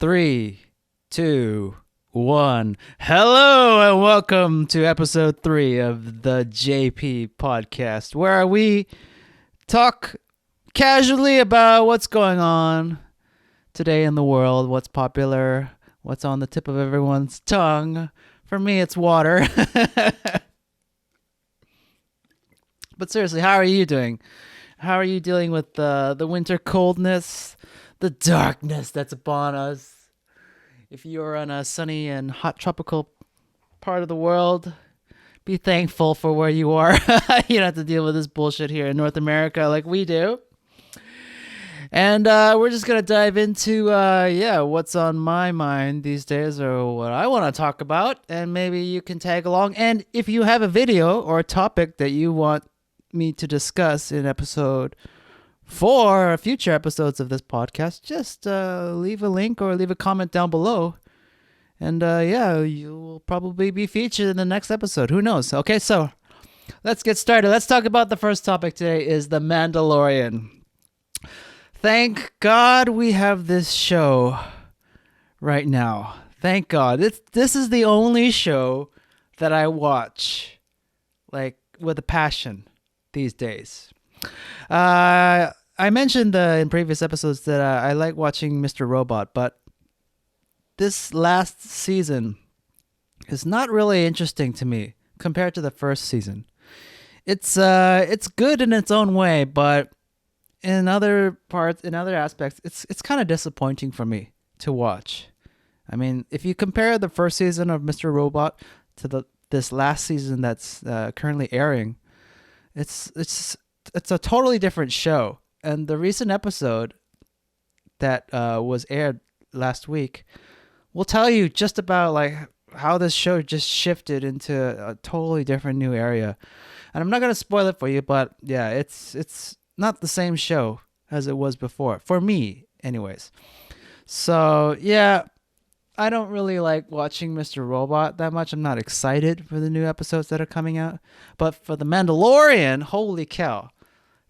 Three, two, one. Hello and welcome to episode 3 of the JP podcast, where we talk casually about what's going on today in the world, what's popular, what's on the tip of everyone's tongue. For me, it's water. But seriously, how are you doing? How are you dealing with the winter coldness, the darkness that's upon us? If you're on a sunny and hot tropical part of the world, be thankful for where you are. You don't have to deal with this bullshit here in North America like we do. And we're just going to dive into, what's on my mind these days or what I want to talk about. And maybe you can tag along. And if you have a video or a topic that you want me to discuss in episode 4 or future episodes of this podcast, just leave a link or leave a comment down below. And you will probably be featured in the next episode. Who knows? Okay, so let's get started. Let's talk about the first topic today is The Mandalorian. Thank God we have this show right now. Thank God. This is the only show that I watch like with a passion these days. I mentioned in previous episodes that I like watching Mr. Robot, but this last season is not really interesting to me compared to the first season. It's good in its own way, but in other aspects, it's kind of disappointing for me to watch. I mean, if you compare the first season of Mr. Robot to this last season that's currently airing, it's a totally different show. And the recent episode that was aired last week will tell you just about like how this show just shifted into a totally different new area. And I'm not going to spoil it for you, but yeah, it's not the same show as it was before, for me anyways. So yeah, I don't really like watching Mr. Robot that much. I'm not excited for the new episodes that are coming out. But for The Mandalorian, holy cow.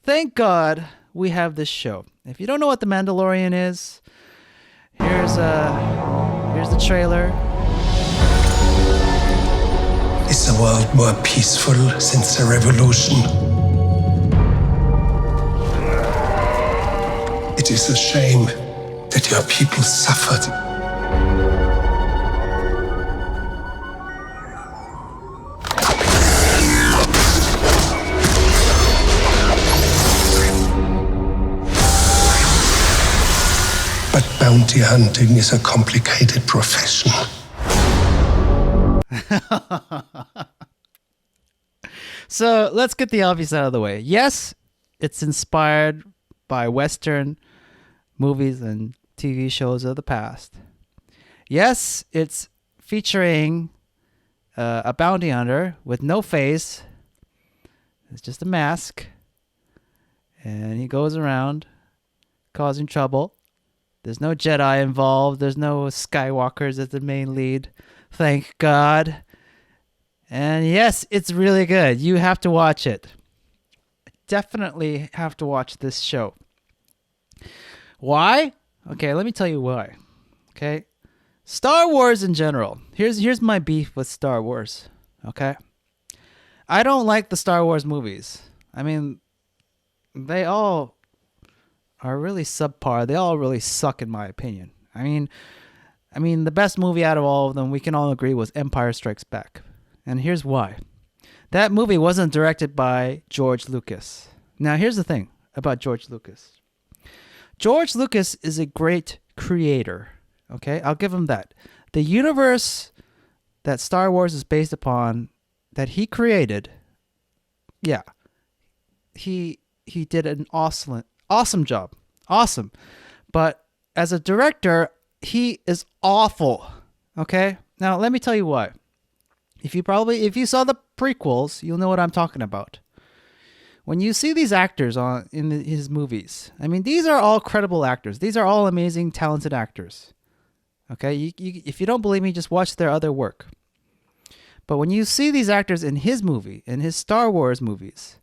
Thank God we have this show. If you don't know what The Mandalorian is, here's the trailer. Is the world more peaceful since the revolution? It is a shame that your people suffered. But bounty hunting is a complicated profession. So let's get the obvious out of the way. Yes, it's inspired by Western movies and TV shows of the past. Yes, it's featuring a bounty hunter with no face. It's just a mask. And he goes around causing trouble. There's no Jedi involved. There's no Skywalkers as the main lead. Thank God. And yes, it's really good. You have to watch it. Definitely have to watch this show. Why? Okay, let me tell you why. Okay? Star Wars in general. Here's my beef with Star Wars. Okay? I don't like the Star Wars movies. I mean, they all are really subpar. They all really suck in my opinion. I mean, the best movie out of all of them, we can all agree, was Empire Strikes Back. And here's why. That movie wasn't directed by George Lucas. Now, here's the thing about George Lucas. George Lucas is a great creator. Okay? I'll give him that. The universe that Star Wars is based upon, that he created, yeah, he did an awesome job. Awesome. But as a director, he is awful. Okay? Now, let me tell you why. If you saw the prequels, you'll know what I'm talking about. When you see these actors in his movies, I mean, these are all credible actors. These are all amazing, talented actors. Okay? If you don't believe me, just watch their other work. But when you see these actors in his movie, in his Star Wars movies,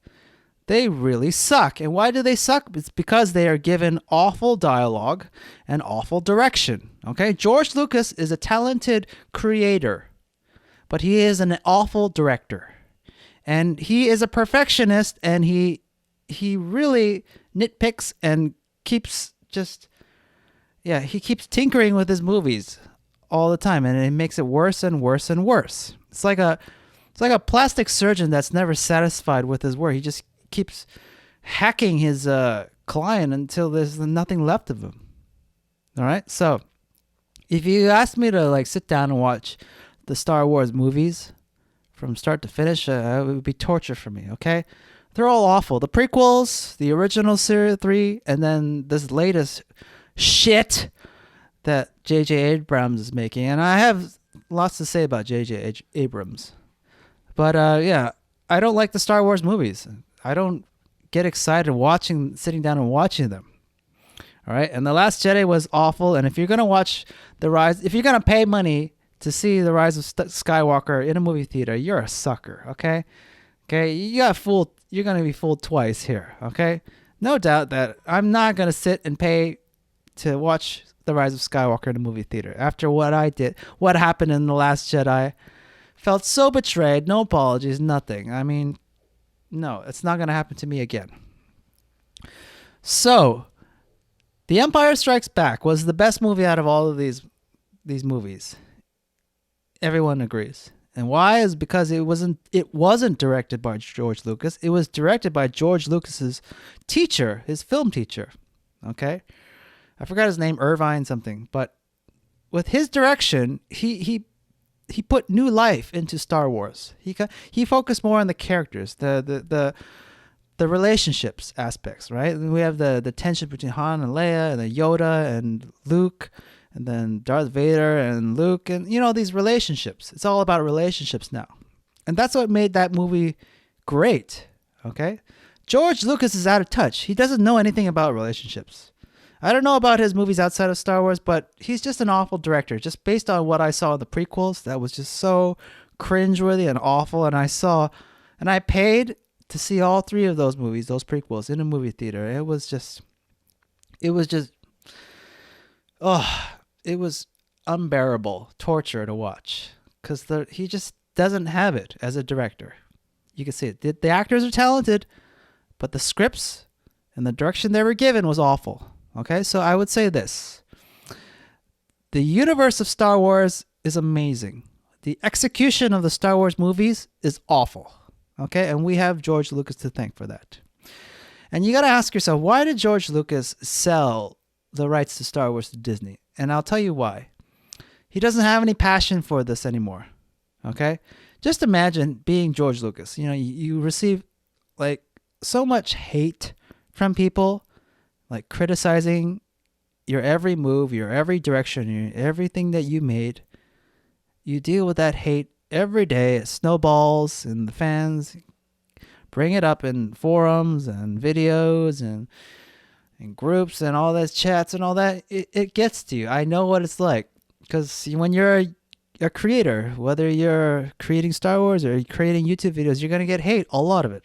They really suck. And why do they suck? It's because they are given awful dialogue and awful direction. Okay? George Lucas is a talented creator, but he is an awful director. And he is a perfectionist, and he really nitpicks and keeps he keeps tinkering with his movies all the time, and it makes it worse and worse and worse. It's like a plastic surgeon that's never satisfied with his work. He just keeps hacking his client until there's nothing left of him. All right? So, if you ask me to like sit down and watch the Star Wars movies from start to finish, it would be torture for me, okay? They're all awful. The prequels, the original series 3, and then this latest shit that J.J. Abrams is making. And I have lots to say about J.J. Abrams. But yeah, I don't like the Star Wars movies. I don't get excited sitting down and watching them. All right? And The Last Jedi was awful. And if you're going to watch if you're going to pay money to see The Rise of Skywalker in a movie theater, you're a sucker, okay? Okay, you're going to be fooled twice here, okay? No doubt that I'm not going to sit and pay to watch The Rise of Skywalker in a movie theater. After what happened in The Last Jedi, felt so betrayed, no apologies, nothing. I mean, no, it's not going to happen to me again. So, The Empire Strikes Back was the best movie out of all of these movies. Everyone agrees. And why? Is because it wasn't directed by George Lucas. It was directed by George Lucas's teacher, his film teacher. Okay? I forgot his name, Irvine something. But with his direction, he put new life into Star Wars. He focused more on the characters, the relationships aspects, right? And we have the tension between Han and Leia, and then Yoda and Luke, and then Darth Vader and Luke, and these relationships. It's all about relationships now. And that's what made that movie great, okay? George Lucas is out of touch. He doesn't know anything about relationships. I don't know about his movies outside of Star Wars, but he's just an awful director. Just based on what I saw in the prequels, that was just so cringeworthy and awful. And I paid to see all 3 of those movies, those prequels, in a movie theater. It was unbearable torture to watch, because he just doesn't have it as a director. You can see it. The actors are talented, but the scripts and the direction they were given was awful. Okay, so I would say this. The universe of Star Wars is amazing. The execution of the Star Wars movies is awful. Okay, and we have George Lucas to thank for that. And you got to ask yourself, why did George Lucas sell the rights to Star Wars to Disney? And I'll tell you why. He doesn't have any passion for this anymore. Okay? Just imagine being George Lucas. You receive like so much hate from people, like criticizing your every move, your every direction, everything that you made. You deal with that hate every day. It snowballs, and the fans bring it up in forums and videos and groups and all those chats and all that. It gets to you. I know what it's like, because when you're a creator, whether you're creating Star Wars or creating YouTube videos, you're going to get hate, a lot of it.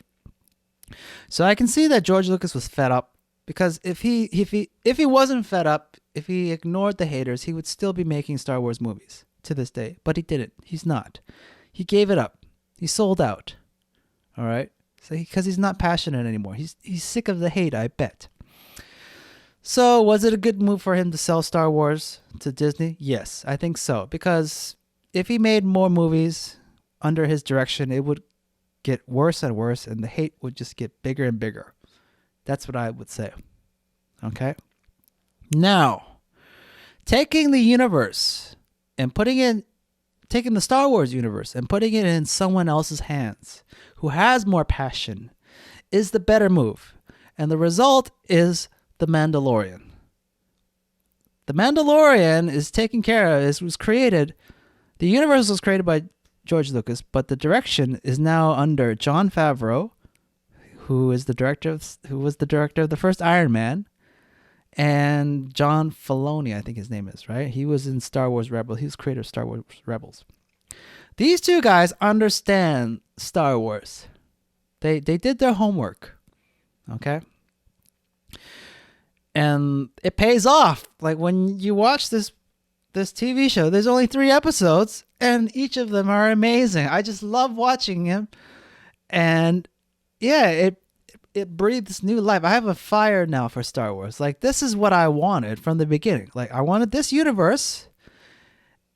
So I can see that George Lucas was fed up, because if he wasn't fed up, if he ignored the haters, he would still be making Star Wars movies to this day. But he didn't. He's not. He gave it up. He sold out. All right? So because he's not passionate anymore. He's sick of the hate, I bet. So was it a good move for him to sell Star Wars to Disney? Yes, I think so. Because if he made more movies under his direction, it would get worse and worse, and the hate would just get bigger and bigger. That's what I would say. Okay? Now, taking the universe and taking the Star Wars universe and putting it in someone else's hands who has more passion is the better move. And the result is The Mandalorian. The Mandalorian is taken care of. The universe was created by George Lucas, but the direction is now under Jon Favreau, who was the director of the first Iron Man, and John Filoni, I think his name is, right? He was in Star Wars Rebels. He was creator of Star Wars Rebels. These 2 guys understand Star Wars. They did their homework. Okay. And it pays off. Like when you watch this TV show, there's only 3 episodes and each of them are amazing. I just love watching him. And yeah, it breathes new life. I have a fire now for Star Wars. Like, this is what I wanted from the beginning. Like, I wanted this universe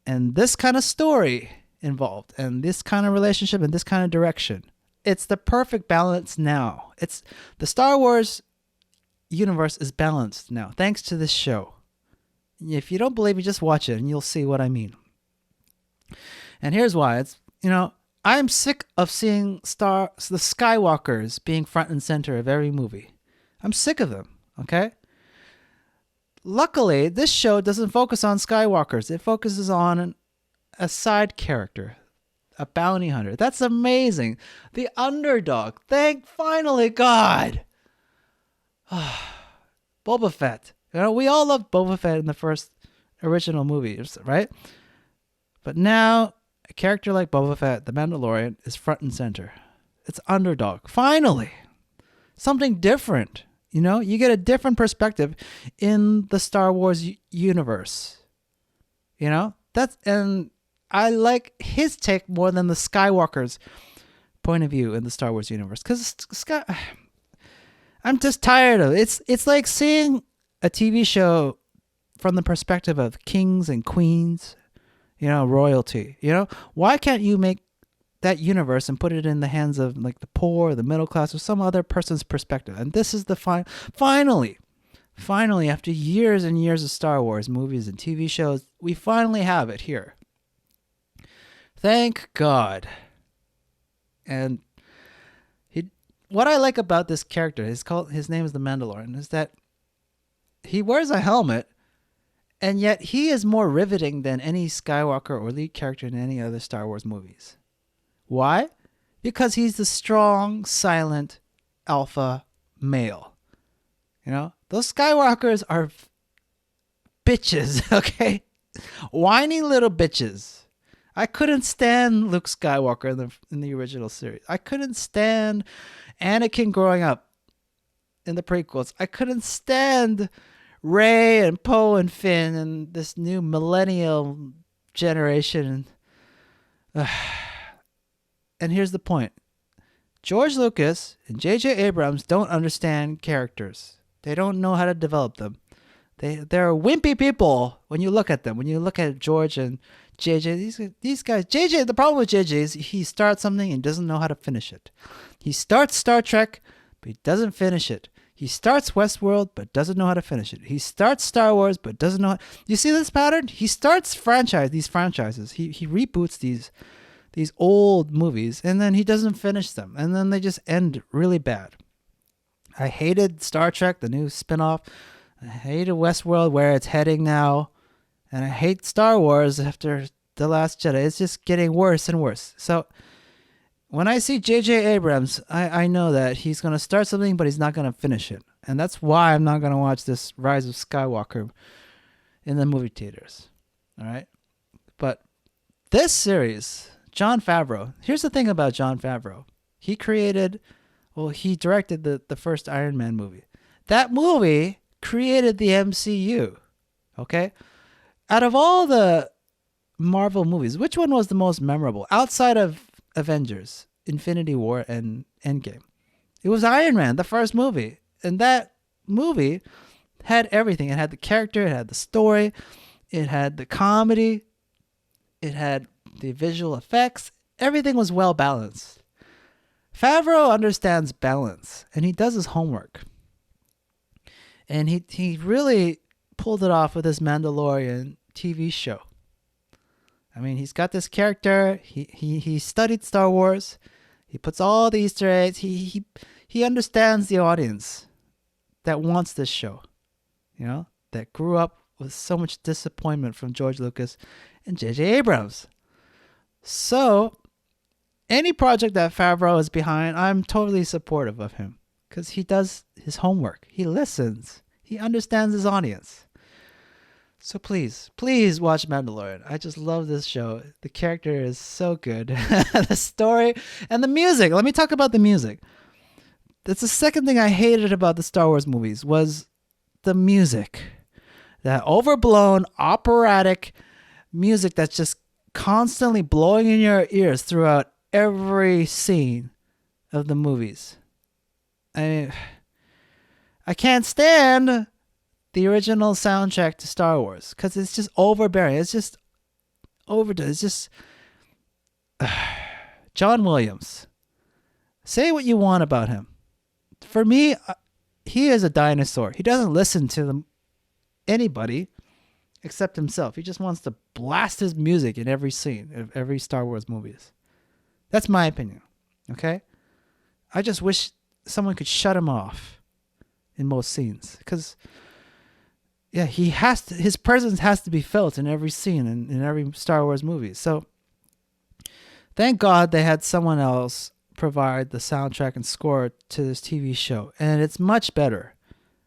and this kind of story involved and this kind of relationship and this kind of direction. It's the perfect balance now. It's the Star Wars universe is balanced now thanks to this show. If you don't believe me, just watch it and you'll see what I mean. And here's why. It's, I'm sick of seeing the Skywalkers being front and center of every movie. I'm sick of them, okay? Luckily, this show doesn't focus on Skywalkers. It focuses on a side character, a bounty hunter. That's amazing. The underdog. Finally, God. Boba Fett. We all loved Boba Fett in the first original movies, right? But now, a character like Boba Fett, the Mandalorian, is front and center. It's underdog. Finally. Something different. You get a different perspective in the Star Wars universe. And I like his take more than the Skywalker's point of view in the Star Wars universe. Because I'm just tired of it. It's like seeing a TV show from the perspective of kings and queens, royalty. Why can't you make that universe and put it in the hands of like the poor, the middle class, or some other person's perspective? And this is the finally, after years and years of Star Wars movies and TV shows, we finally have it here. Thank God. And what I like about this character, his name is the Mandalorian, is that he wears a helmet, and yet he is more riveting than any Skywalker or lead character in any other Star Wars movies. Why? Because he's the strong, silent, alpha male. Those Skywalkers are bitches, okay? Whiny little bitches. I couldn't stand Luke Skywalker in the original series. I couldn't stand Anakin growing up in the prequels. I couldn't stand Rey and Poe and Finn and this new millennial generation. And here's the point. George Lucas and J.J. Abrams don't understand characters. They don't know how to develop them. They're wimpy people when you look at them. When you look at George and JJ, these guys, JJ, the problem with JJ is he starts something and doesn't know how to finish it. He starts Star Trek, but he doesn't finish it. He starts Westworld, but doesn't know how to finish it. He starts Star Wars, but doesn't know. You see this pattern? He starts these franchises. He reboots these old movies, and then he doesn't finish them, and then they just end really bad. I hated Star Trek, the new spinoff. I hated Westworld, where it's heading now. And I hate Star Wars after The Last Jedi. It's just getting worse and worse. So when I see J.J. Abrams, I know that he's going to start something, but he's not going to finish it. And that's why I'm not going to watch this Rise of Skywalker in the movie theaters. All right? But this series, Jon Favreau, here's the thing about Jon Favreau. He directed the first Iron Man movie. That movie created the MCU. Okay? Out of all the Marvel movies, which one was the most memorable outside of Avengers, Infinity War, and Endgame? It was Iron Man, the first movie. And that movie had everything. It had the character, it had the story, it had the comedy, it had the visual effects. Everything was well balanced. Favreau understands balance, and he does his homework. And he really pulled it off with his Mandalorian TV show. I mean, he's got this character. He studied Star Wars. He puts all the Easter eggs. He understands the audience that wants this show. That grew up with so much disappointment from George Lucas and J.J. Abrams. So, any project that Favreau is behind, I'm totally supportive of him. Because he does his homework. He listens. He understands his audience. So please watch Mandalorian. I just love this show. The character is so good. The story and the music. Let me talk about the music. That's the second thing I hated about the Star Wars movies was the music. That overblown operatic music that's just constantly blowing in your ears throughout every scene of the movies. I can't stand the original soundtrack to Star Wars because it's just overbearing. It's just overdone. It's just John Williams. Say what you want about him. For me, he is a dinosaur. He doesn't listen to anybody except himself. He just wants to blast his music in every scene of every Star Wars movies. That's my opinion. Okay? I just wish someone could shut him off in most scenes. Because, yeah, his presence has to be felt in every scene in every Star Wars movie. So, thank God they had someone else provide the soundtrack and score to this TV show. And it's much better.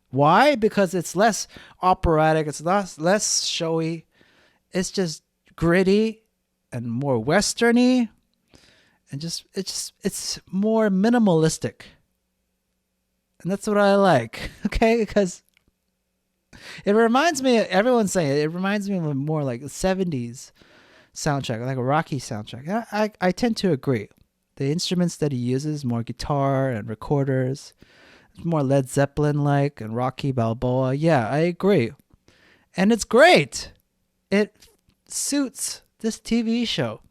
Why? Because it's less operatic. It's less showy. It's just gritty and more westerny. And it's more minimalistic. And that's what I like. Okay? Because it reminds me, everyone's saying it reminds me of a more like a 70s soundtrack, like a Rocky soundtrack. I tend to agree. The instruments that he uses, more guitar and recorders, more Led Zeppelin-like and Rocky Balboa. Yeah, I agree. And it's great. It suits this TV show.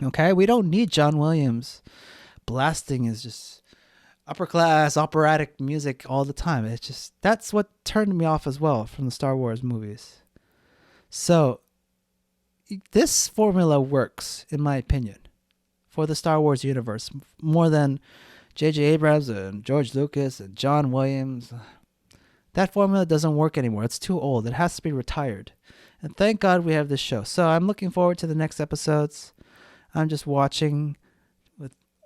Okay? We don't need John Williams blasting his just upper class operatic music all the time. It's just, that's what turned me off as well from the Star Wars movies. So, this formula works, in my opinion, for the Star Wars universe more than J.J. Abrams and George Lucas and John Williams. That formula doesn't work anymore. It's too old. It has to be retired. And thank God we have this show. So I'm looking forward to the next episodes. I'm just watching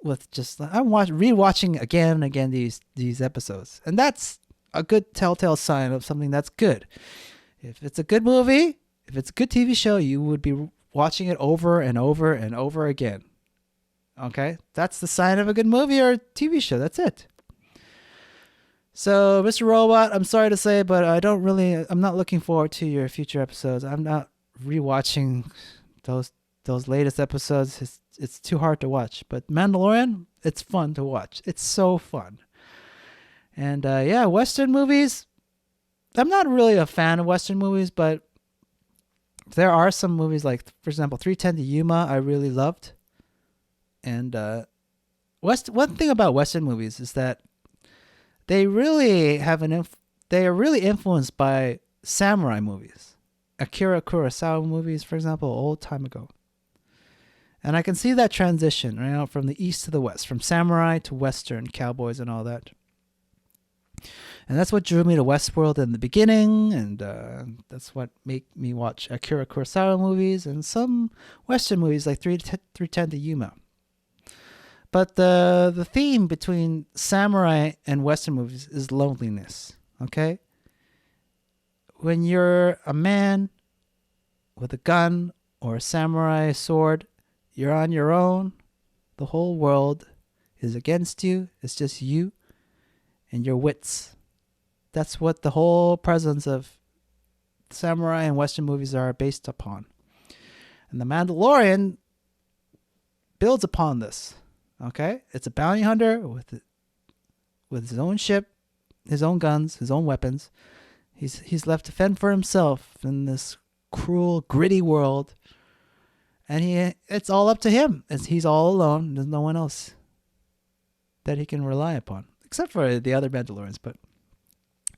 I'm rewatching again and again these episodes. And that's a good telltale sign of something that's good. If it's a good movie, if it's a good TV show, you would be watching it over and over and over again. Okay? That's the sign of a good movie or TV show. That's it. So, Mr. Robot, I'm sorry to say, but I'm not looking forward to your future episodes. I'm not rewatching those latest episodes. It's too hard to watch. But Mandalorian, it's fun to watch. It's so fun. And yeah, Western movies. I'm not really a fan of Western movies, but there are some movies like, for example, 3:10 to Yuma I really loved. And one thing about Western movies is that they really they are really influenced by samurai movies. Akira Kurosawa movies, for example, old time ago. And I can see that transition, from the east to the west, from samurai to western, cowboys and all that. And that's what drew me to Westworld in the beginning, and that's what made me watch Akira Kurosawa movies and some Western movies like 3:10 to Yuma. But the theme between samurai and Western movies is loneliness, okay? When you're a man with a gun or a samurai sword, you're on your own. The whole world is against you. It's just you and your wits. That's what the whole presence of samurai and Western movies are based upon. And The Mandalorian builds upon this. Okay? It's a bounty hunter with his own ship, his own guns, his own weapons. He's left to fend for himself in this cruel, gritty world. And it's all up to him. He's all alone. There's no one else that he can rely upon. Except for the other Mandalorians, but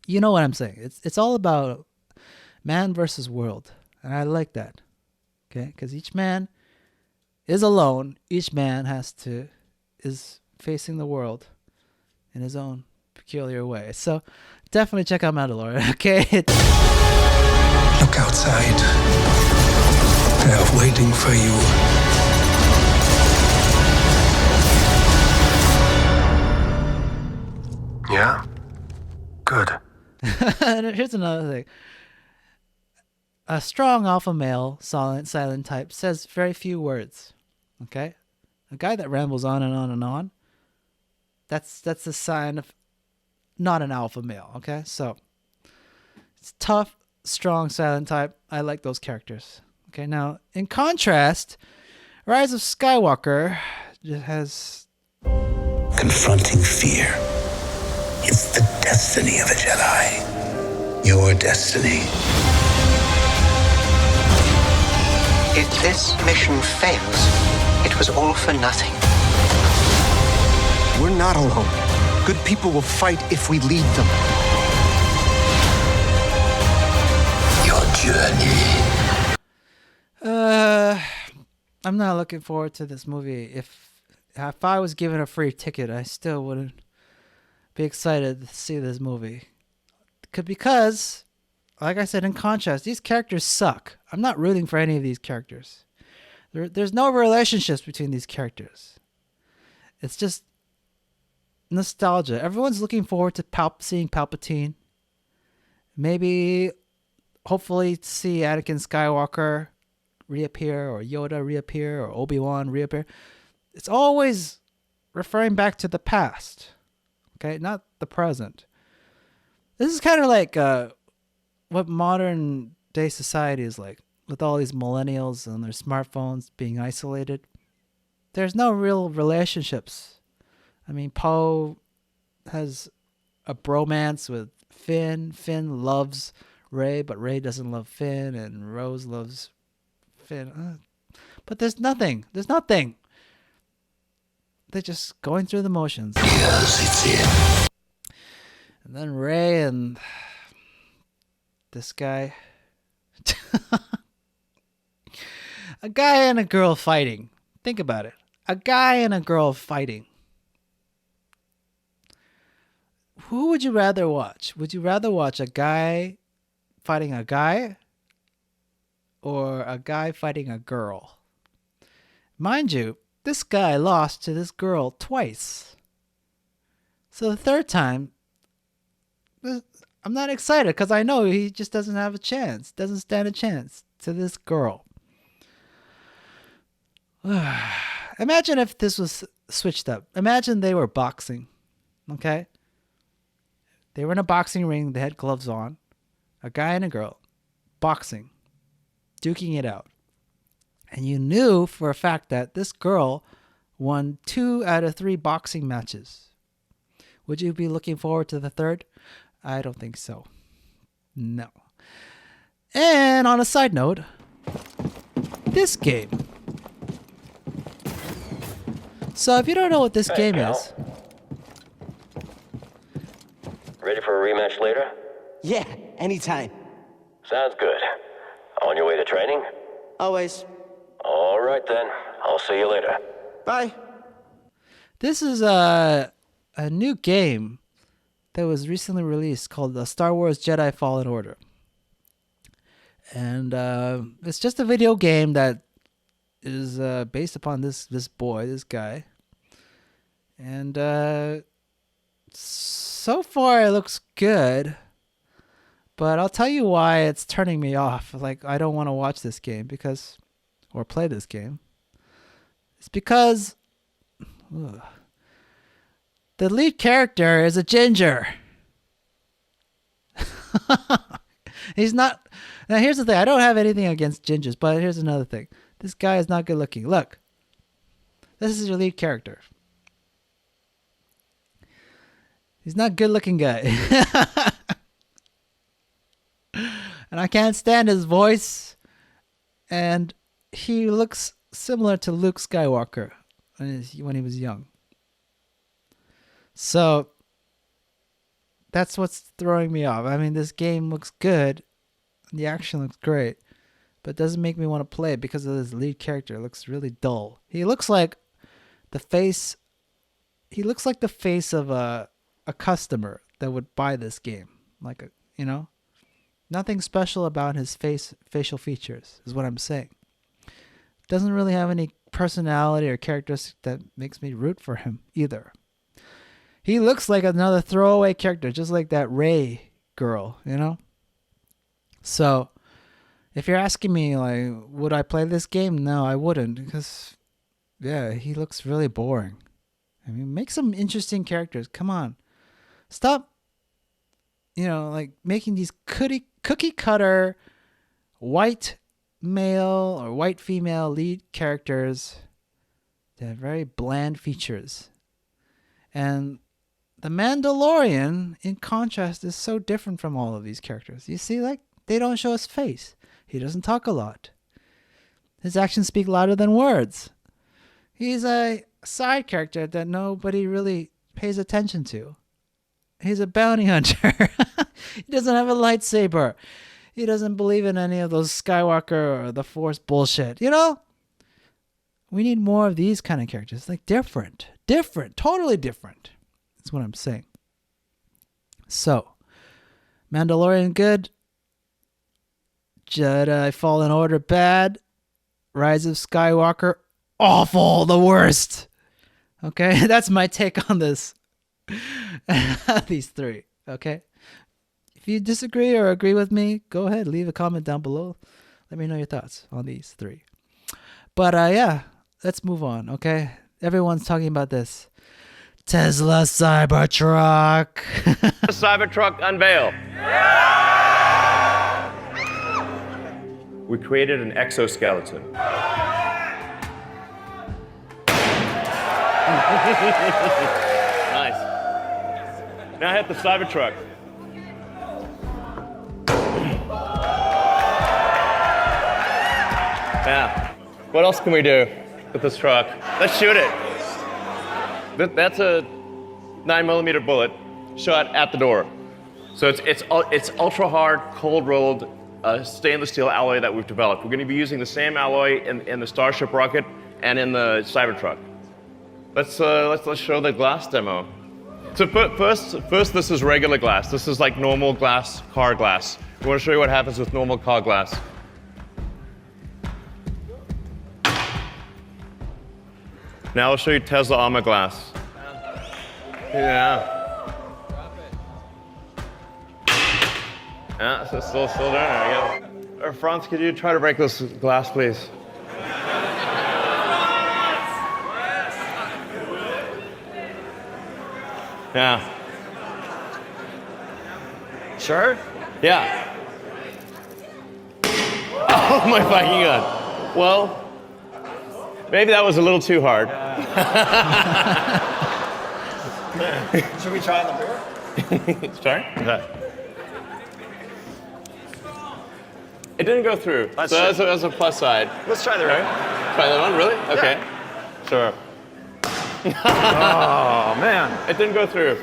you know what I'm saying. It's all about man versus world. And I like that. Okay? Because each man is alone. Each man is facing the world in his own peculiar way. So definitely check out Mandalorian, okay? Look outside. They're waiting for you. Yeah? Good. And here's another thing. A strong alpha male, silent type, says very few words. Okay? A guy that rambles on and on and on That's a sign of not an alpha male. Okay, so it's tough, strong, silent type. I like those characters. Okay, now in contrast, Rise of Skywalker just has Confronting fear. It's the destiny of a Jedi. Your destiny. If this mission fails, it was all for nothing. We're not alone. Good people will fight if we lead them. Your journey. I'm not looking forward to this movie. If I was given a free ticket, I still wouldn't be excited to see this movie. Because, like I said, in contrast, these characters suck. I'm not rooting for any of these characters. There's no relationships between these characters. It's just nostalgia. Everyone's looking forward to seeing Palpatine. Maybe, hopefully, see Anakin Skywalker reappear, or Yoda reappear, or Obi-Wan reappear. It's always referring back to the past, okay, not the present. This is kind of like what modern day society is like, with all these millennials and their smartphones being isolated. There's no real relationships. I mean, Poe has a bromance with Finn. Finn loves Rey, but Rey doesn't love Finn, and Rose loves Finn. But there's nothing. There's nothing. They're just going through the motions. Yes, it's it. And then Rey and this guy. A guy and a girl fighting. Think about it. A guy and a girl fighting. Who would you rather watch? Would you rather watch a guy fighting a guy, or a guy fighting a girl? Mind you, this guy lost to this girl twice. So the third time, I'm not excited because I know he just doesn't have a chance, doesn't stand a chance to this girl. Imagine if this was switched up. Imagine they were boxing, okay? They were in a boxing ring, they had gloves on. A guy and a girl, boxing, duking it out. And you knew for a fact that this girl won 2 out of 3 boxing matches. Would you be looking forward to the third? I don't think so. No. And on a side note, this game. So if you don't know what this game is. Ready for a rematch later? Yeah, anytime. Sounds good. On your way to training? Always. All right then. I'll see you later. Bye. This is a new game that was recently released called Star Wars Jedi Fallen Order. And it's just a video game that is based upon this guy. And so far it looks good. But I'll tell you why it's turning me off. Like, I don't want to watch this game or play this game. It's because the lead character is a ginger. He's not. Now, here's the thing. I don't have anything against gingers, but here's another thing. This guy is not good looking. Look. This is your lead character. He's not a good looking guy. And I can't stand his voice. And he looks similar to Luke Skywalker when he was young. So that's what's throwing me off. I mean, this game looks good. The action looks great. But it doesn't make me want to play it because of his lead character. It looks really dull. He looks like the face of a customer that would buy this game. Like nothing special about his facial features is what I'm saying. Doesn't really have any personality or characteristics that makes me root for him either. He looks like another throwaway character, just like that Rey girl, So, if you're asking me, like, would I play this game? No, I wouldn't, because, yeah, he looks really boring. I mean, make some interesting characters. Come on. Stop, like making these cookie cutter white male or white female lead characters that have very bland features. And the Mandalorian, in contrast, is so different from all of these characters. You see, like, they don't show his face. He doesn't talk a lot. His actions speak louder than words. He's a side character that nobody really pays attention to. He's a bounty hunter. He doesn't have a lightsaber. He doesn't believe in any of those Skywalker or the Force bullshit. We need more of these kind of characters. Like different, totally different. That's what I'm saying. So, Mandalorian good. Jedi Fallen Order bad. Rise of Skywalker awful, the worst. Okay, that's my take on this. These three. Okay, if you disagree or agree with me, go ahead, leave a comment down below. Let me know your thoughts on these three. But yeah, let's move on. Okay, everyone's talking about this Tesla Cybertruck. Cybertruck unveil. We created an exoskeleton. Nice. Now hit the Cybertruck. Now, what else can we do with this truck? Let's shoot it. That's a 9mm bullet shot at the door. So it's ultra hard, cold rolled stainless steel alloy that we've developed. We're going to be using the same alloy in the Starship rocket and in the Cybertruck. Let's show the glass demo. So first, this is regular glass. This is like normal glass, car glass. We want to show you what happens with normal car glass. Now I'll show you Tesla armor glass. Yeah. Yeah, so still doing it. I guess. Franz, could you try to break this glass, please? Yeah. Sure? Yeah. Oh my fucking god. Well, maybe that was a little too hard. Should we try on the mirror? Sorry? Okay. It didn't go through. So that's a plus side. Let's try the right. Try that one, really? Okay. Yeah. Sure. Oh, man. It didn't go through.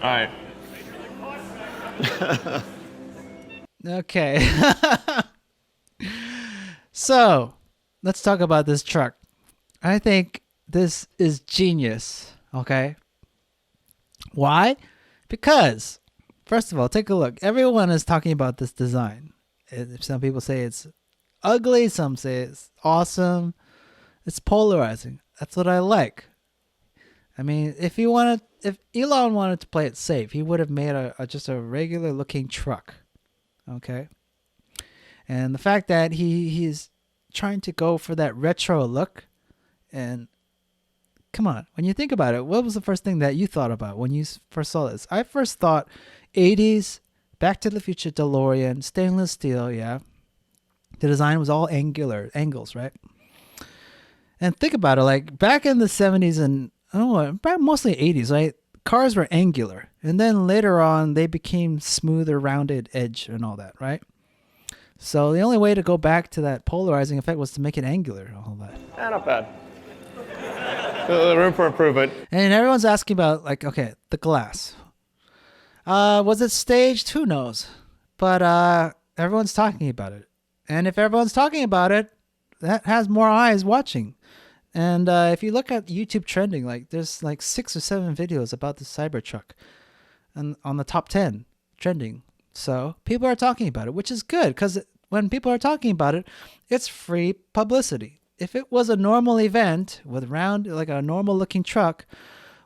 All right. Okay. So, let's talk about this truck. I think this is genius, okay? Why? Because, first of all, take a look. Everyone is talking about this design. Some people say it's ugly, some say it's awesome. It's polarizing. That's what I like. I mean, if Elon wanted to play it safe, he would have made just a regular looking truck. Okay? And the fact that he's trying to go for that retro look, and come on, when you think about it, what was the first thing that you thought about when you first saw this? I first thought 80s, Back to the Future DeLorean, stainless steel, yeah. The design was all angles, right? And think about it, like back in the 70s and mostly 80s, right? Cars were angular. And then later on, they became smoother, rounded edge and all that, right? So the only way to go back to that polarizing effect was to make it angular and all that. Not bad. Room for improvement. And everyone's asking about, like, okay, the glass. Was it staged? Who knows? But everyone's talking about it. And if everyone's talking about it, that has more eyes watching. And if you look at YouTube trending, like there's like 6 or 7 videos about the Cybertruck and on the top 10 trending. So people are talking about it, which is good because when people are talking about it, it's free publicity. If it was a normal event with like a normal looking truck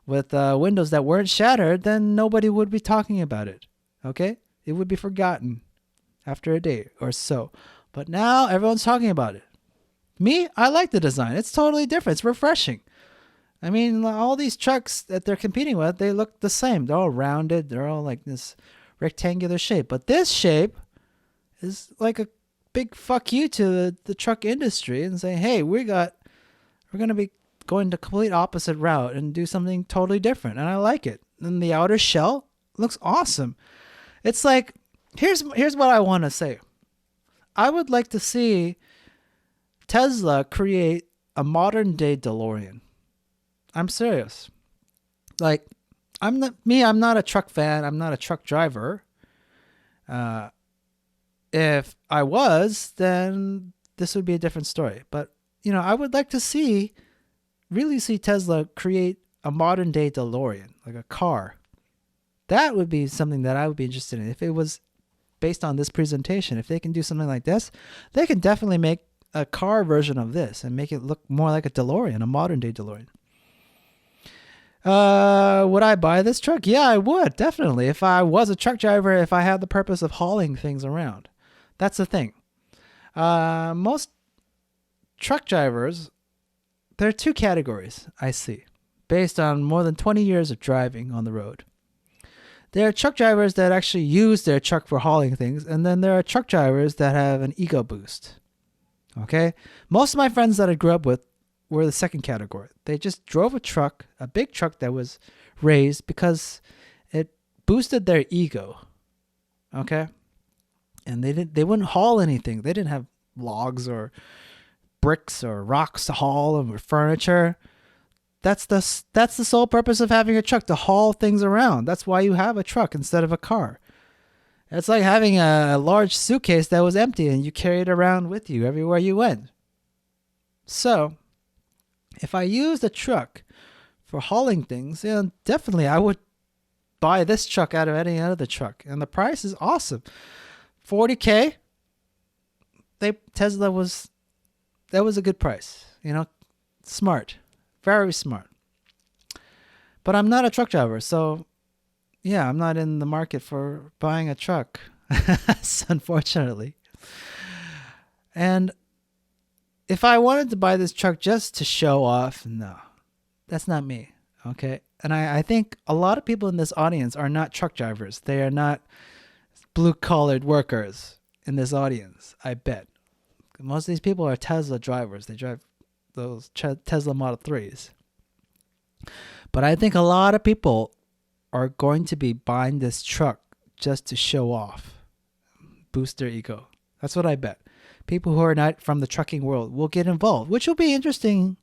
with windows that weren't shattered, then nobody would be talking about it. Okay? It would be forgotten after a day or so. But now everyone's talking about it. Me, I like the design. It's totally different. It's refreshing. I mean, all these trucks that they're competing with, they look the same. They're all rounded. They're all like this rectangular shape. But this shape is like a big fuck you to the truck industry and saying, hey, we're going to be going the complete opposite route and do something totally different. And I like it. And the outer shell looks awesome. It's like, here's what I want to say. I would like to see Tesla create a modern day DeLorean. I'm serious. Like, I'm not a truck fan. I'm not a truck driver. If I was, then this would be a different story. But, I would like to really see Tesla create a modern day DeLorean, like a car. That would be something that I would be interested in. If it was based on this presentation, if they can do something like this, they can definitely make a car version of this and make it look more like a DeLorean, a modern day DeLorean. Would I buy this truck? Yeah, I would, definitely. If I was a truck driver, if I had the purpose of hauling things around. That's the thing. Most truck drivers, there are two categories I see based on more than 20 years of driving on the road. There are truck drivers that actually use their truck for hauling things, and then there are truck drivers that have an ego boost. Okay? Most of my friends that I grew up with were the second category. They just drove a truck, a big truck that was raised because it boosted their ego. Okay? And they wouldn't haul anything. They didn't have logs or bricks or rocks to haul or furniture. That's the sole purpose of having a truck, to haul things around. That's why you have a truck instead of a car. It's like having a large suitcase that was empty and you carry it around with you everywhere you went. So, if I used a truck for hauling things, definitely I would buy this truck out of any other truck. And the price is awesome. $40K. Tesla was a good price. Smart. Very smart. But I'm not a truck driver, so yeah, I'm not in the market for buying a truck, unfortunately. And if I wanted to buy this truck just to show off, no, that's not me. Okay. And I think a lot of people in this audience are not truck drivers. They are not blue-collared workers in this audience, I bet. Most of these people are Tesla drivers. They drive those Tesla Model 3s. But I think a lot of people are going to be buying this truck just to show off, boost their ego. That's what I bet. People who are not from the trucking world will get involved, which will be interesting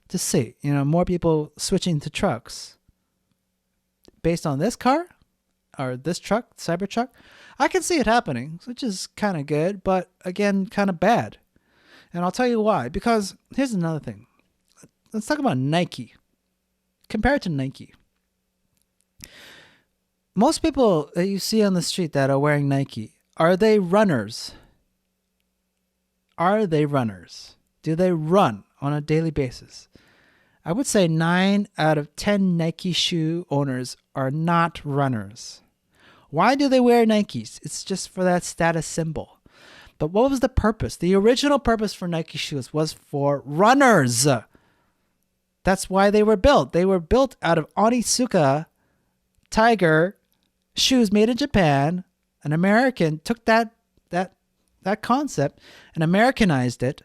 to see. More people switching to trucks based on this car or this truck, Cybertruck. I can see it happening, which is kind of good, but again, kind of bad. And I'll tell you why. Because here's another thing. Let's talk about Nike. Compared to Nike. Most people that you see on the street that are wearing Nike, are they runners? Are they runners? Do they run on a daily basis? I would say 9 out of 10 Nike shoe owners are not runners. Why do they wear Nikes? It's just for that status symbol. But what was the purpose? The original purpose for Nike shoes was for runners. That's why they were built. They were built out of Onitsuka Tiger shoes made in Japan. An American took that concept and Americanized it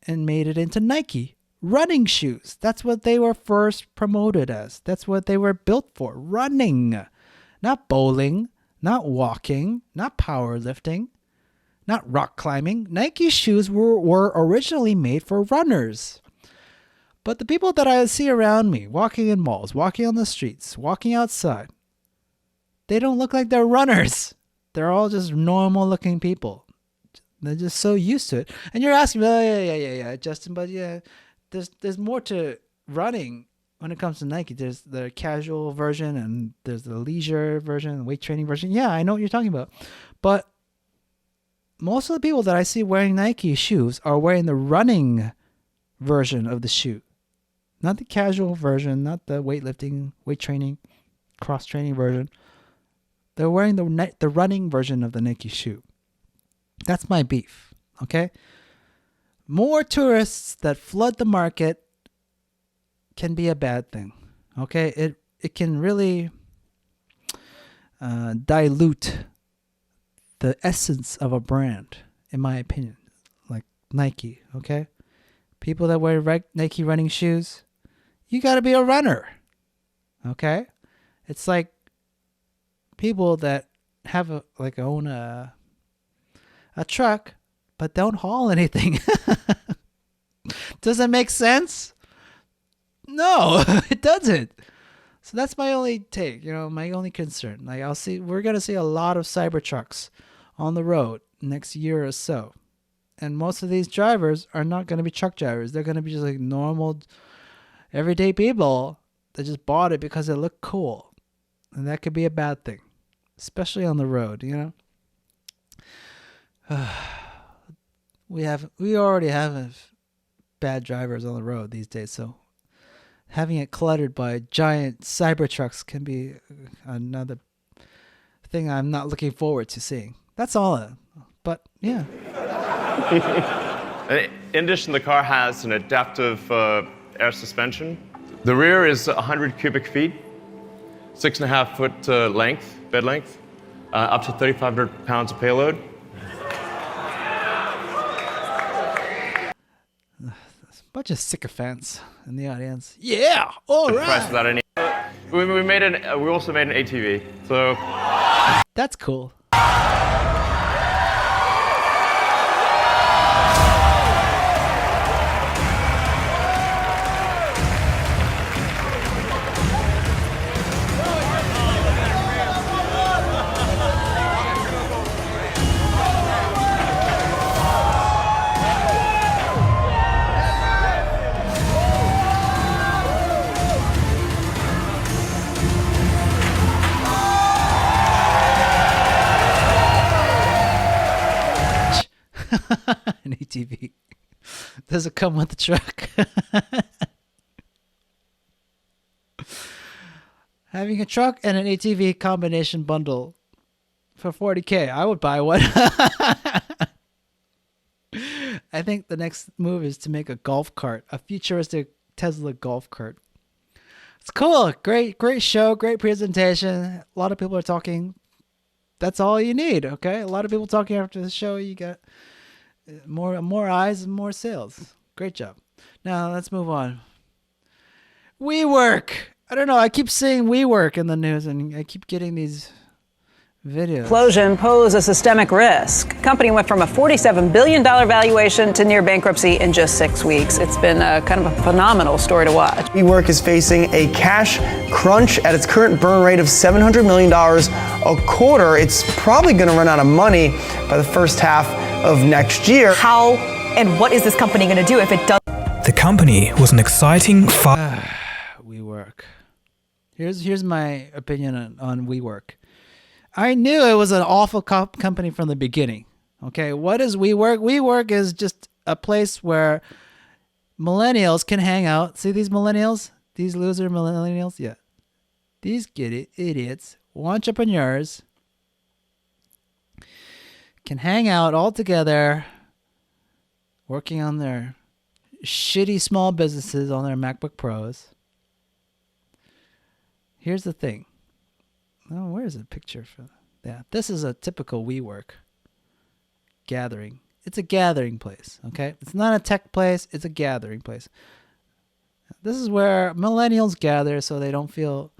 and made it into Nike. Running shoes. That's what they were first promoted as. That's what they were built for. Running. Not bowling. Not walking. Not powerlifting. Not rock climbing. Nike shoes were originally made for runners. But the people that I see around me, walking in malls, walking on the streets, walking outside, they don't look like they're runners. They're all just normal looking people. They're just so used to it. And you're asking, oh, yeah, Justin, but yeah, there's more to running when it comes to Nike. There's the casual version and there's the leisure version, the weight training version. Yeah, I know what you're talking about. But most of the people that I see wearing Nike shoes are wearing the running version of the shoe. Not the casual version, not the weightlifting, weight training, cross training version. They're wearing the running version of the Nike shoe. That's my beef, okay? more tourists that flood the market can be a bad thing. Okay, it can really dilute the essence of a brand, in my opinion. Like Nike, okay? People that wear Nike running shoes, you got to be a runner, okay? It's like people that have own a truck but don't haul anything. Does it make sense? No, it doesn't. So that's my only take, my only concern. Like we're going to see a lot of Cybertrucks on the road next year or so. And most of these drivers are not going to be truck drivers. They're going to be just like normal, everyday people that just bought it because it looked cool. And that could be a bad thing, especially on the road, We already have bad drivers on the road these days, so having it cluttered by giant Cybertrucks can be another thing I'm not looking forward to seeing. That's all. But yeah. In addition, the car has an adaptive air suspension. The rear is 100 cubic feet, 6.5 foot length, bed length, up to 3,500 pounds of payload. Bunch of sycophants in the audience. Yeah, all right. Price without any. We also made an ATV. So that's cool. An ATV. Does it come with the truck? Having a truck and an ATV combination bundle for $40,000, I would buy one. I think the next move is to make a golf cart, a futuristic Tesla golf cart. It's cool. Great show, great presentation. A lot of people are talking. That's all you need, okay? A lot of people talking after the show. You got more eyes and more sales. Great job. Now let's move on. WeWork. I don't know. I keep seeing WeWork in the news, and I keep getting these videos. Explosion pose a systemic risk. Company went from a $47 billion valuation to near bankruptcy in just 6 weeks. It's been kind of a phenomenal story to watch. WeWork is facing a cash crunch at its current burn rate of $700 million a quarter. It's probably going to run out of money by the first half of next year. How and what is this company going to do if it does? The company was an exciting WeWork. Here's my opinion on WeWork. I knew it was an awful company from the beginning. Okay, what is WeWork? WeWork is just a place where millennials can hang out. See these millennials? These loser millennials? Yeah. These idiots, entrepreneurs, can hang out all together working on their shitty small businesses on their MacBook Pros. Here's the thing. Oh, where's the picture for that? This is a typical WeWork gathering. It's a gathering place, okay? It's not a tech place. It's a gathering place. This is where millennials gather so they don't feel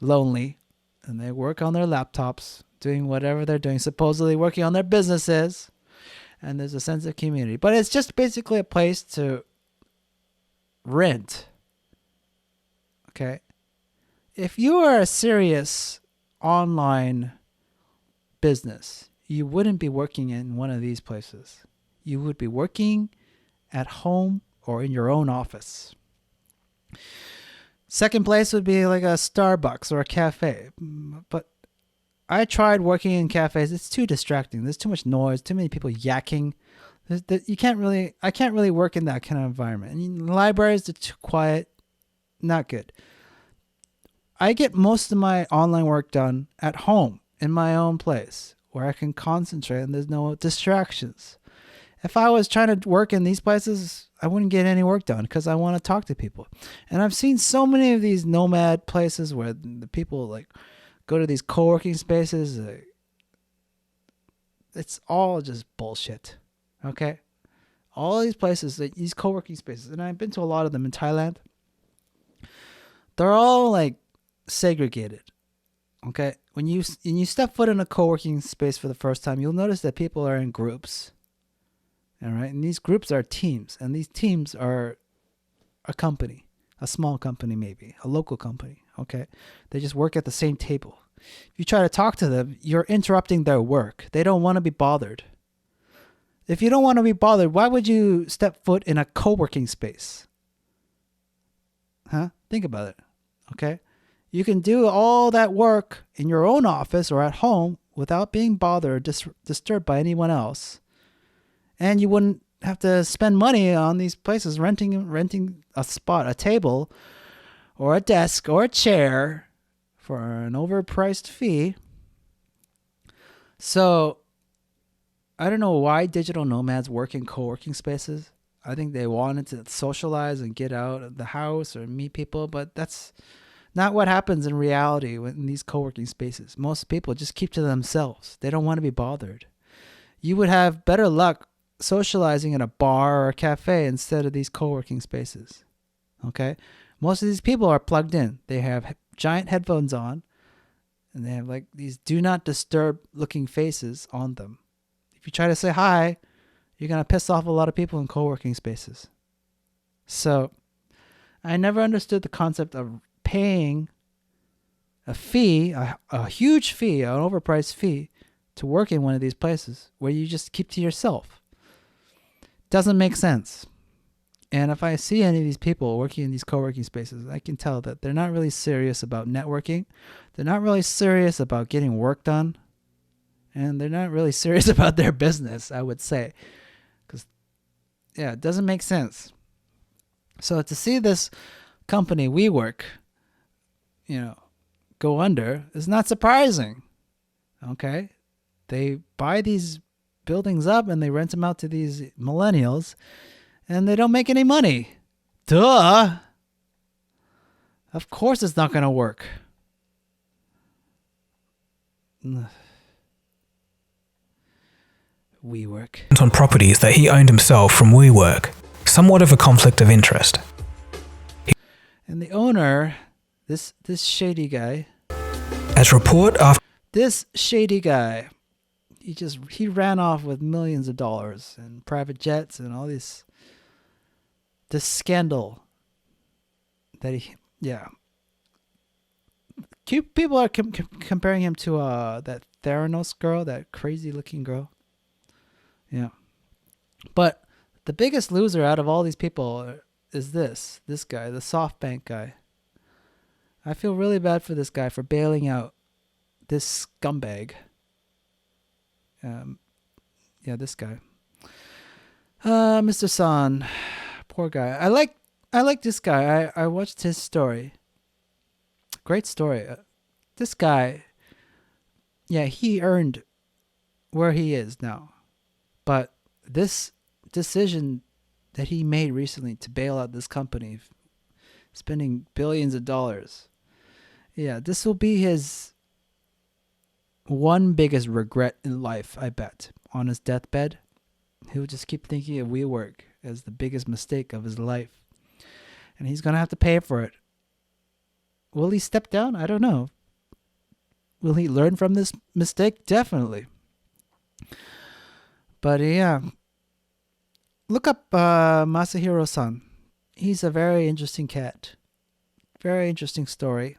lonely, and they work on their laptops, doing whatever they're doing, supposedly working on their businesses, and there's a sense of community. But it's just basically a place to rent, okay? If you are a serious online business, you wouldn't be working in one of these places. You would be working at home or in your own office. Second place would be like a Starbucks or a cafe. But I tried working in cafes. It's too distracting. There's too much noise, too many people yakking. I can't really work in that kind of environment. And libraries are too quiet. Not good. I get most of my online work done at home in my own place where I can concentrate and there's no distractions. If I was trying to work in these places, I wouldn't get any work done because I want to talk to people. And I've seen so many of these nomad places where the people like go to these co-working spaces. It's all just bullshit. Okay? All these places, these co-working spaces, and I've been to a lot of them in Thailand. They're all like segregated. Okay? When you step foot in a co-working space for the first time, you'll notice that people are in groups. All right? And these groups are teams, and these teams are a company, a small company maybe, a local company. Okay? They just work at the same table. If you try to talk to them, you're interrupting their work. They don't want to be bothered. If you don't want to be bothered, why would you step foot in a co-working space? Huh? Think about it. Okay? You can do all that work in your own office or at home without being bothered or disturbed by anyone else. And you wouldn't have to spend money on these places renting a spot, a table, or a desk, or a chair for an overpriced fee. So, I don't know why digital nomads work in co-working spaces. I think they wanted to socialize and get out of the house or meet people, but that's not what happens in reality in these co-working spaces. Most people just keep to themselves. They don't want to be bothered. You would have better luck socializing in a bar or a cafe instead of these co-working spaces. Okay? Most of these people are plugged in. They have giant headphones on, and they have like these do not disturb looking faces on them. If you try to say hi, you're going to piss off a lot of people in co-working spaces. So I never understood the concept of paying a fee, a huge fee, an overpriced fee, to work in one of these places where you just keep to yourself. Doesn't make sense. And if I see any of these people working in these co-working spaces, I can tell that they're not really serious about networking. They're not really serious about getting work done. And they're not really serious about their business, I would say. Because, yeah, it doesn't make sense. So to see this company, WeWork, go under is not surprising. Okay? They buy these buildings up and they rent them out to these millennials, and they don't make any money. Duh! Of course it's not going to work. WeWork. On properties that he owned himself from WeWork. Somewhat of a conflict of interest. And the owner, this shady guy. As report after. This shady guy, he ran off with millions of dollars and private jets and all this scandal that people are comparing him to that Theranos girl, that crazy looking girl. Yeah. But the biggest loser out of all these people is this guy, the SoftBank guy. I feel really bad for this guy for bailing out this scumbag. This guy. Mr. San. Poor guy. I like this guy. I watched his story. Great story. This guy, he earned where he is now. But this decision that he made recently to bail out this company, spending billions of dollars, this will be his one biggest regret in life, I bet. On his deathbed, he'll just keep thinking of WeWork as the biggest mistake of his life. And he's going to have to pay for it. Will he step down? I don't know. Will he learn from this mistake? Definitely. But look up Masahiro-san. He's a very interesting cat. Very interesting story.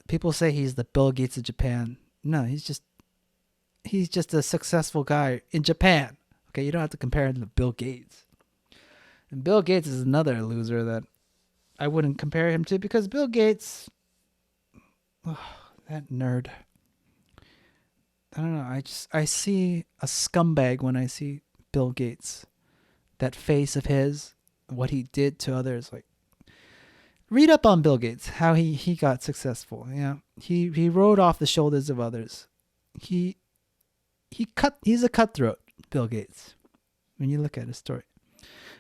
People say he's the Bill Gates of Japan. No, he's just a successful guy in Japan. Okay, you don't have to compare him to Bill Gates. And Bill Gates is another loser that I wouldn't compare him to, because Bill Gates, that nerd. I don't know. I see a scumbag when I see Bill Gates. That face of his, what he did to others. Like, read up on Bill Gates, how he got successful. Yeah, he rode off the shoulders of others. He's a cutthroat. Bill Gates when you look at his story.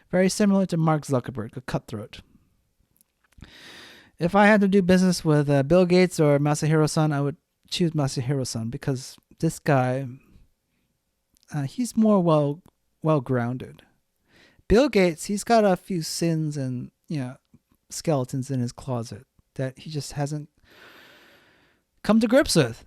Very similar to Mark Zuckerberg, a cutthroat. If I had to do business with Bill Gates or Masahiro Son, I would choose Masahiro Son because this guy, he's more well grounded. Bill Gates, he's got a few sins and skeletons in his closet that he just hasn't come to grips with.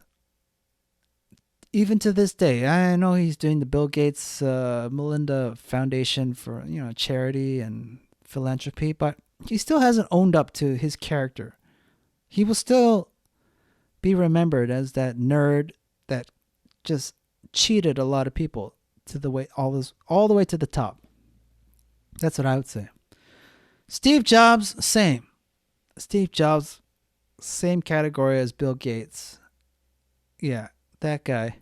Even to this day, I know he's doing the Bill Gates Melinda Foundation for charity and philanthropy, but he still hasn't owned up to his character. He will still be remembered as that nerd that just cheated a lot of people to the way all the way to the top. That's what I would say. Steve Jobs, same. Steve Jobs, same category as Bill Gates. Yeah, that guy.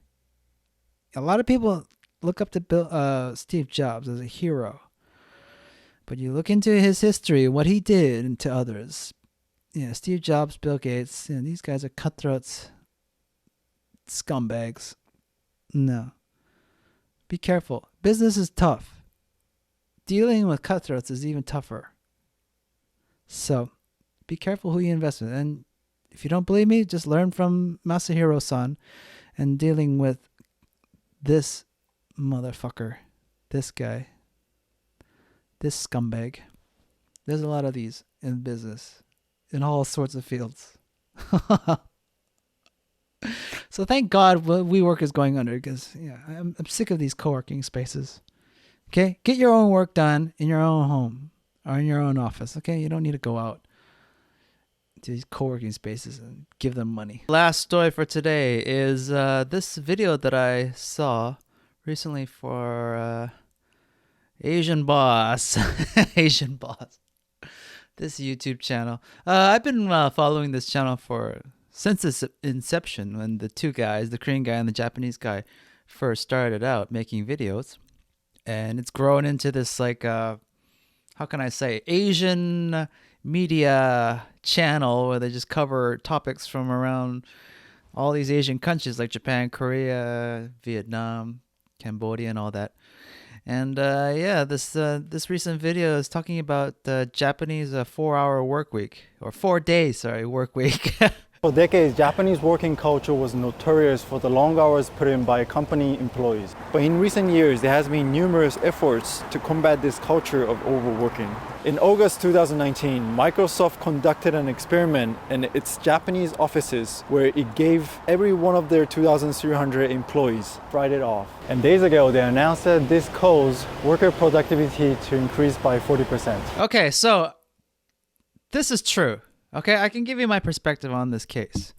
A lot of people look up to Steve Jobs as a hero. But you look into his history, what he did to others. Steve Jobs, Bill Gates, these guys are cutthroats, scumbags. No. Be careful. Business is tough. Dealing with cutthroats is even tougher. So, be careful who you invest in. And if you don't believe me, just learn from Masahiro Son and dealing with this motherfucker, this guy, this scumbag. There's a lot of these in business, in all sorts of fields. So thank God WeWork is going under, because I'm sick of these co-working spaces. Okay, get your own work done in your own home or in your own office. Okay, you don't need to go out to these co-working spaces and give them money. Last story for today is this video that I saw recently for Asian Boss. Asian Boss. This YouTube channel. I've been following this channel since its inception, when the two guys, the Korean guy and the Japanese guy, first started out making videos. And it's grown into this, like, how can I say, Asian media channel where they just cover topics from around all these Asian countries like Japan, Korea, Vietnam, Cambodia, and all that. And this recent video is talking about the Japanese 4-hour work week, or 4 days, work week. For decades, Japanese working culture was notorious for the long hours put in by company employees. But in recent years, there has been numerous efforts to combat this culture of overworking. In August 2019, Microsoft conducted an experiment in its Japanese offices where it gave every one of their 2,300 employees Friday off. And days ago, they announced that this caused worker productivity to increase by 40%. Okay, so this is true. Okay, I can give you my perspective on this case.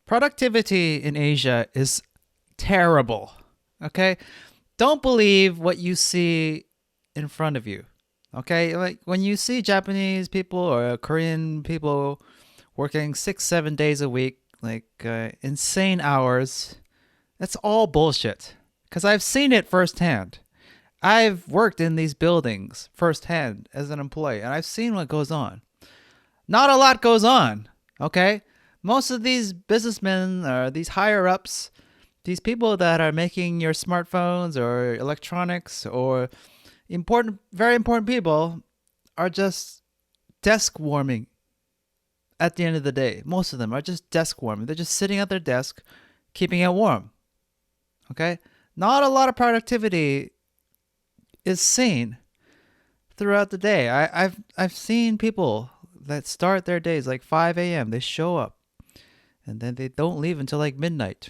Productivity in Asia is terrible. Okay? Don't believe what you see in front of you. Okay? Like when you see Japanese people or Korean people working 6-7 days a week, like insane hours, that's all bullshit. Because I've seen it firsthand. I've worked in these buildings firsthand as an employee, and I've seen what goes on. Not a lot goes on, okay? Most of these businessmen or these higher-ups, these people that are making your smartphones or electronics or very important people are just desk warming at the end of the day. Most of them are just desk warming. They're just sitting at their desk, keeping it warm, okay? Not a lot of productivity is seen throughout the day. I've seen people that start their days like 5 a.m. They show up and then they don't leave until like midnight.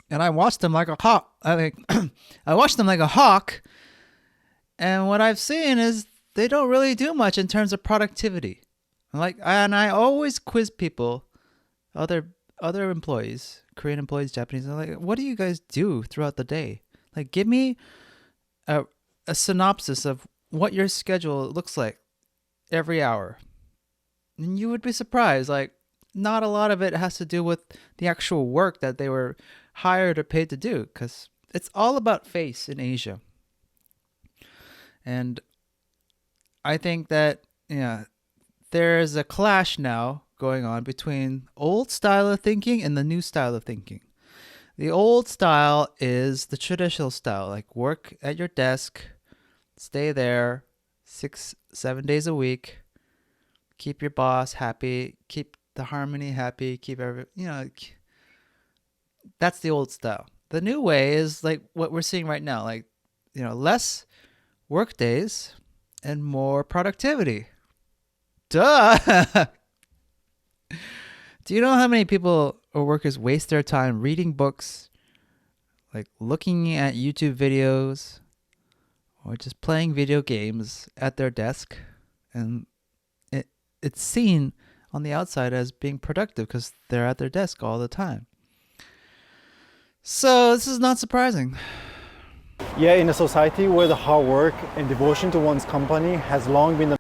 And I watch them like a hawk. I watch them like a hawk. And what I've seen is they don't really do much in terms of productivity. And I always quiz people, other employees, Korean employees, Japanese. I'm like, what do you guys do throughout the day? Like, give me a synopsis of what your schedule looks like every hour. And you would be surprised, like, not a lot of it has to do with the actual work that they were hired or paid to do, because it's all about face in Asia. And I think that, there's a clash now going on between old style of thinking and the new style of thinking. The old style is the traditional style, like work at your desk, stay there 6-7 days a week, keep your boss happy, keep the harmony happy, keep that's the old style. The new way is like what we're seeing right now, like, less work days and more productivity. Duh. Do you know how many people or workers waste their time reading books, like looking at YouTube videos, or just playing video games at their desk? And it's seen on the outside as being productive because they're at their desk all the time. So this is not surprising. Yeah, in a society where the hard work and devotion to one's company has long been the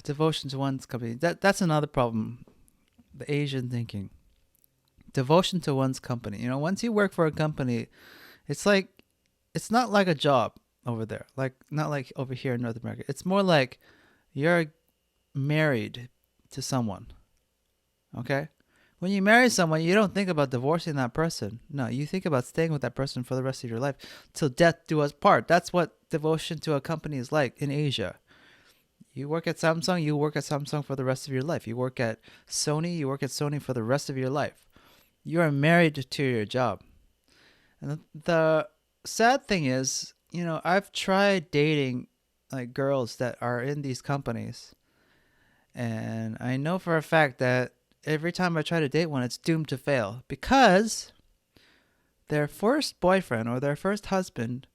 devotion to one's company. That's another problem. The Asian thinking. Devotion to one's company. Once you work for a company, it's not like a job over there. Like, not like over here in North America. It's more like you're married to someone. Okay? When you marry someone, you don't think about divorcing that person. No, you think about staying with that person for the rest of your life. Till death do us part. That's what devotion to a company is like in Asia. You work at Samsung, you work at Samsung for the rest of your life. You work at Sony, you work at Sony for the rest of your life. You are married to your job. And the sad thing is, I've tried dating like girls that are in these companies. And I know for a fact that every time I try to date one, it's doomed to fail because their first boyfriend or their first husband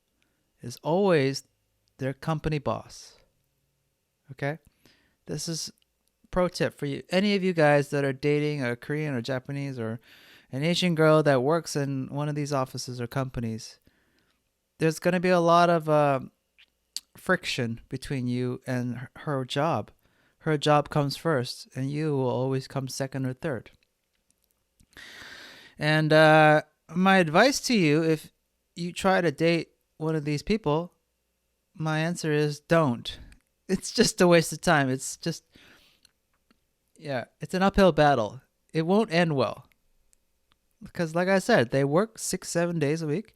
is always their company boss. Okay? This is pro tip for you. Any of you guys that are dating a Korean or Japanese or an Asian girl that works in one of these offices or companies, there's going to be a lot of friction between you and her job. Her job comes first, and you will always come second or third. And my advice to you, if you try to date one of these people, my answer is don't. It's just a waste of time. It's just, it's an uphill battle. It won't end well. Because like I said, they work 6-7 days a week.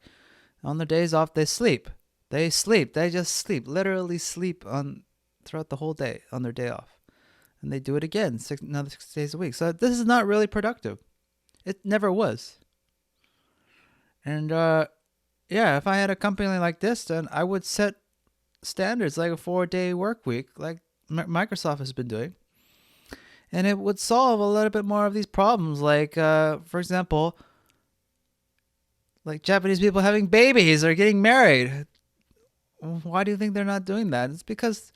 On their days off, they sleep. They just sleep. Literally sleep throughout the whole day on their day off. And they do it again, another 6 days a week. So this is not really productive. It never was. And if I had a company like this, then I would set standards like a 4-day work week, like Microsoft has been doing. And it would solve a little bit more of these problems. Like, for example, like Japanese people having babies or getting married. Why do you think they're not doing that? It's because,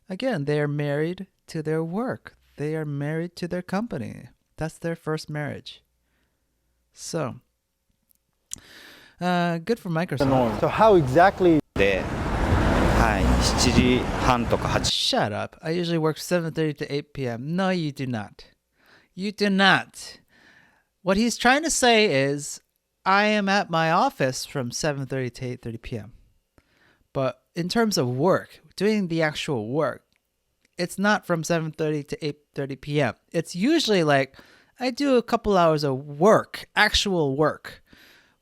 again, they are married to their work. They are married to their company. That's their first marriage. So, good for Microsoft. So how exactly... Shut up. I usually work 7:30 to 8 p.m. No, you do not. You do not. What he's trying to say is, I am at my office from 7:30 to 8:30 p.m. But in terms of work, doing the actual work, it's not from 7:30 to 8:30 p.m. It's usually like I do a couple hours of work, actual work.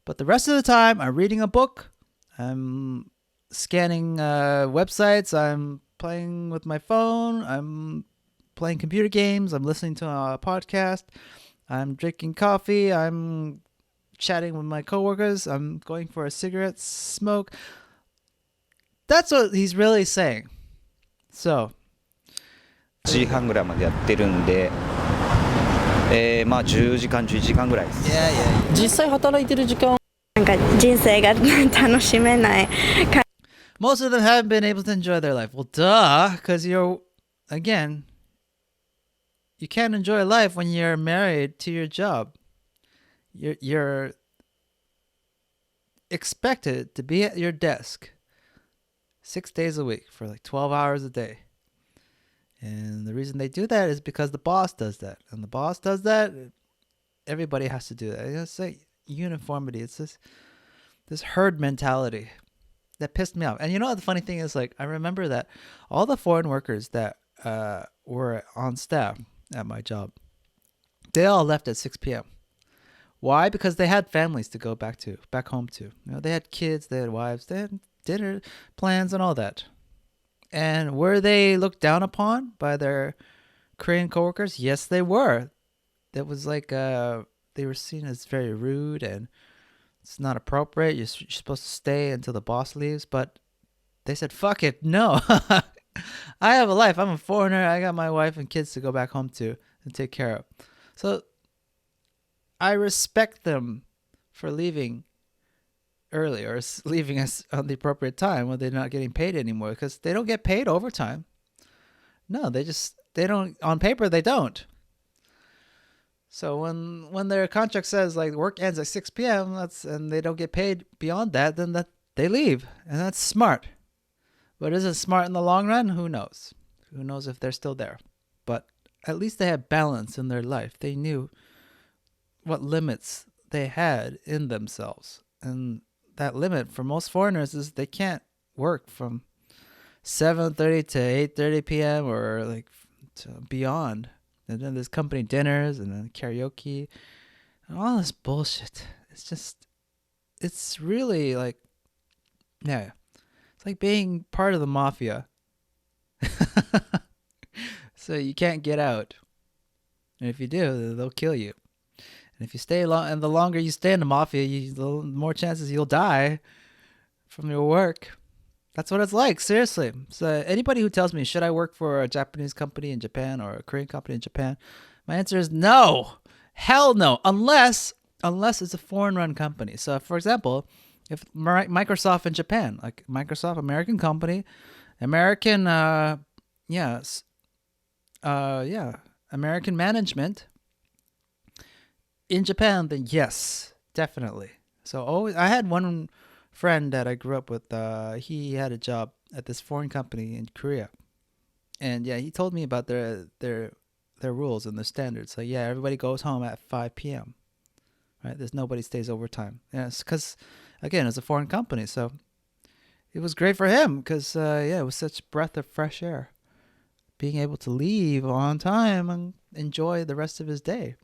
But the rest of the time, I'm reading a book, I'm scanning websites, I'm playing with my phone, I'm playing computer games, I'm listening to a podcast, I'm drinking coffee, I'm chatting with my coworkers, I'm going for a cigarette smoke. That's what he's really saying. So, 1時間ぐらいまでやってるんで、まあ10時間11時間ぐらいです。実際働いてる時間なんか人生が楽しめない。Most of them haven't been able to enjoy their life. Well, duh, because you can't enjoy life when you're married to your job. You're expected to be at your desk 6 days a week for like 12 hours a day. And the reason they do that is because the boss does that. And the boss does that, everybody has to do that. It's like uniformity. It's this herd mentality that pissed me off. And you know what the funny thing is? Like, I remember that all the foreign workers that were on staff at my job, they all left at 6 p.m. Why? Because they had families to go back home to. They had kids, they had wives, they had dinner plans and all that. And were they looked down upon by their Korean coworkers? Yes, they were. That was like they were seen as very rude and it's not appropriate. You're supposed to stay until the boss leaves. But they said, fuck it, no. I have a life. I'm a foreigner. I got my wife and kids to go back home to and take care of. So I respect them for leaving early or leaving us on the appropriate time when they're not getting paid anymore, because they don't get paid overtime. No, they don't, on paper they don't. So when their contract says like work ends at 6 p.m. and they don't get paid beyond that, then they leave, and that's smart. But is it smart in the long run? Who knows? Who knows if they're still there? But at least they had balance in their life. They knew what limits they had in themselves. And that limit for most foreigners is they can't work from 7:30 to 8:30 p.m. or like beyond. And then there's company dinners and then karaoke and all this bullshit. It's really like, yeah, it's like being part of the mafia. So you can't get out. And if you do, they'll kill you. And if you stay long, and the longer you stay in the mafia, the more chances you'll die from your work. That's what it's like, seriously. So anybody who tells me, should I work for a Japanese company in Japan or a Korean company in Japan? My answer is no. Hell no. Unless it's a foreign-run company. So, for example, if Microsoft in Japan, like Microsoft, American company, American, American management in Japan, then yes, definitely. So I had one friend that I grew up with. He had a job at this foreign company in Korea, and yeah, he told me about their rules and their standards. So yeah, everybody goes home at 5 p.m. Right? There's nobody stays overtime. Yeah, it's because again, it's a foreign company, so it was great for him because it was such a breath of fresh air, being able to leave on time and enjoy the rest of his day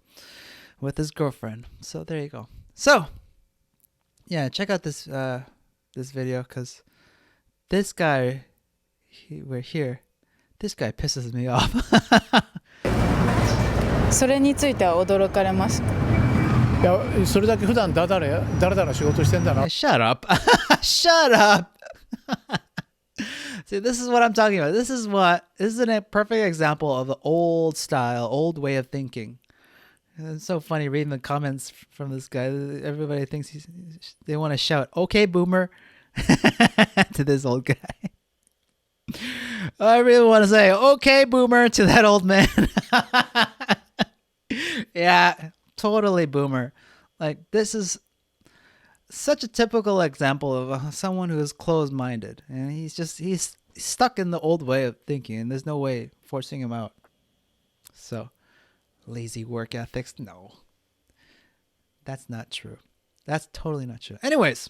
with his girlfriend. So there you go. So yeah, check out this video, because this guy this guy pisses me off. それについては驚かれますか？いや、それだけ普段だらだら仕事してんだな。Shut up. Shut up. See, this is what I'm talking about. Isn't a perfect example of the old style, old way of thinking. And it's so funny reading the comments from this guy. Everybody thinks they want to shout, "Okay, boomer," to this old guy. I really want to say, "Okay, boomer," to that old man. Yeah, totally boomer. Like, this is such a typical example of someone who is closed-minded, and he's stuck in the old way of thinking, and there's no way forcing him out. So, lazy work ethics, no, that's not true. That's totally not true. Anyways,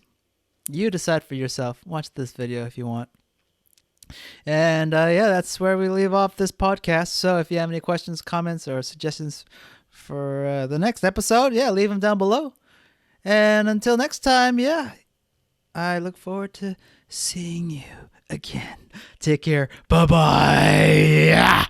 you decide for yourself. Watch this video if you want. And that's where we leave off this podcast. So if you have any questions, comments, or suggestions for the next episode, leave them down below. And until next time, I look forward to seeing you again. Take care. Bye-bye.